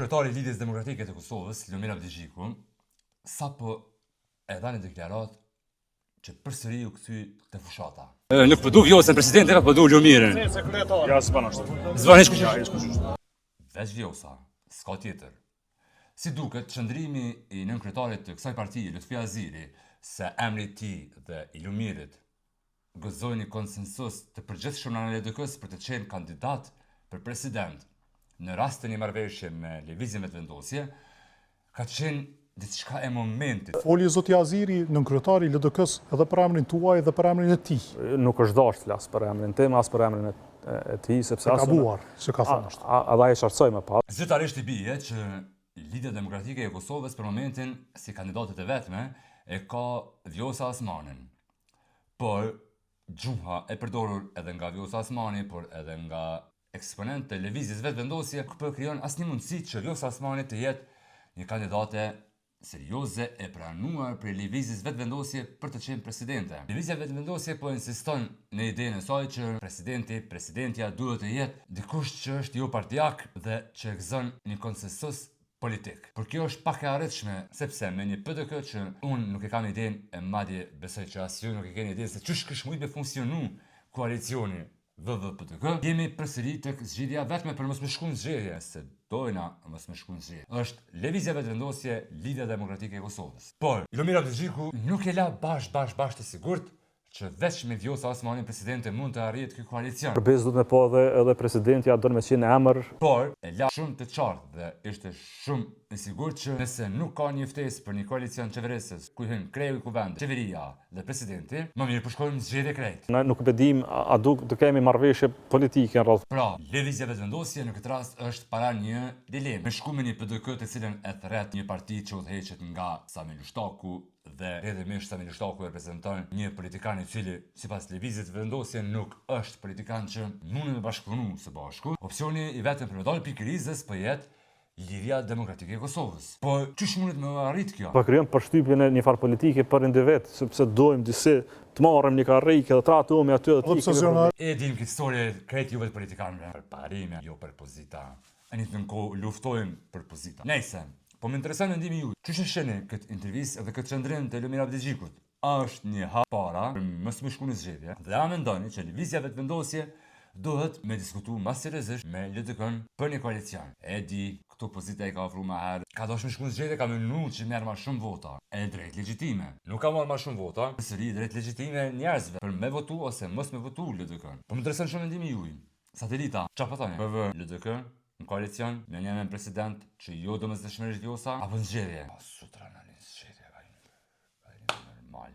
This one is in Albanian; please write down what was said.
Kryetari i Lidhjes Demokratike të Kosovës, Lumir Abdixhiku, sapo e dha një deklaratë që përsëri u kthy te fushata. Nuk po du Vjosën presidenti, po du Lumirin. Ja, s'ban ashtu. S'ban hiç. Veç Vjosa, s'ka tjetër. Si duket, qëndrimi i nënkryetarit të kësaj partije, Lutfi Aziri, se emri i tij dhe i Lumirit gëzojnë një konsensus të përgjithshëm në LDK-s për të qenë kandidat për president në rast të një marrëveshje me lëvizjen vetëvendosje, ka qenë diçka e momentit. Foli zoti Aziri, nënkryetari i LDK-s, edhe për emrin tuaj dhe për emrin e tij. Nuk është dashur të flas për emrin tim, as për emrin e tij, sepse ka gabuar, që ka thënë ashtu. Ai e qartësoi më pas. Zyrtarisht i bie që Lidhja Demokratike e Kosovës për momentin si kandidatet e vetme e ka Vjosa Osmanin. Por gjuha e përdorur edhe nga Vjosa Osmani, por edhe nga eksponentë të lëvizjes vetëvendosje, po krijon asnjë mundësi që Vjosa Osmani të jetë një kandidate serioze e pranuar për lëvizjes vetëvendosje për të qenë presidente. Lëvizja vetëvendosje po insiston në idenë e saj që presidentja duhet të jetë dikush që është jo partijak dhe që gëzon një konsensus politik. Por kjo është pak e arritshme, sepse me një PDK që unë nuk e kam idenë, e madje besoj që as ju nuk e keni idenë se ç'është kishmujt me funksionu koalicioni VV-PDK, jemi përsëri tek zgjedhja vetme për mos më shku në zgjedhje, se dojna mos më shku në zgjedhje. Është lëvizja vetëvendosje, Lidhja Demokratike e Kosovës. Por Lumir Abdixhiku nuk e la bash të sigurt që veç me Vjosa Osmanin presidente mund të arrihet ky koalicion. Përbes do të më po edhe presidentja do të më qenë emër. Por e la shumë të qartë dhe ishte shumë i sigurt që nëse nuk ka një ftesë për një koalicion qeverisës ku hyn kreu i kuvendit, qeveria dhe presidenti, më mirë po shkojmë në zgjedhje krejt. Ne nuk e dim a do kemi marrëveshje politike në radhë. Pra, lëvizja vetëvendosje në këtë rast është para një dilemë. Me shku me një PDK të cilën e thret një parti që udhëheqet nga Sami Lushtaku dhe rrjedhimisht Sami Lushtaku reprezenton një politikan i cili sipas lëvizjes vetëvendosje nuk është politikan që mund të bashkëpunu së bashku. Opsioni i vetëm për me dalë pikë krizës po jetë Lidhja Demokratike e Kosovës. Po çish mundet me arrit kjo? Po krijon përshtypjen e një farë politike për individ, sepse dojmë disi të marrim një karrikë dhe tratohemi aty dhe të e dim këtë historie krejt juve të politikanëve për parime, jo për pozita. Ani të kohë luftojmë për pozita. Nejse, po më intereson mendimi juaj. Çish e shihni këtë intervistë dhe këtë qendrim të Lumir Abdixhikut? Është një hap para për mos më shku në zgjedhje. Dhe a mendoni që lëvizja vetëvendosje duhet me diskutu më seriozisht me LDK-n për një koalicion? E di, këtu opozita i ka ofruar më herë, ka dashur me shku në zgjedhje, ka mënuar që merr më shumë vota. E drejt legjitime. Nuk ka marrë më shumë vota, përsëri drejt legjitime njerëzve për me votu ose mos me votu LDK-n. Po më intereson shumë mendimi juaj. Satelita, çfarë po thoni? PV LDK në koalicion me një president që jo domosdoshmërisht Vjosa apo në zgjedhje? Sutra në zgjedhje, ai normal.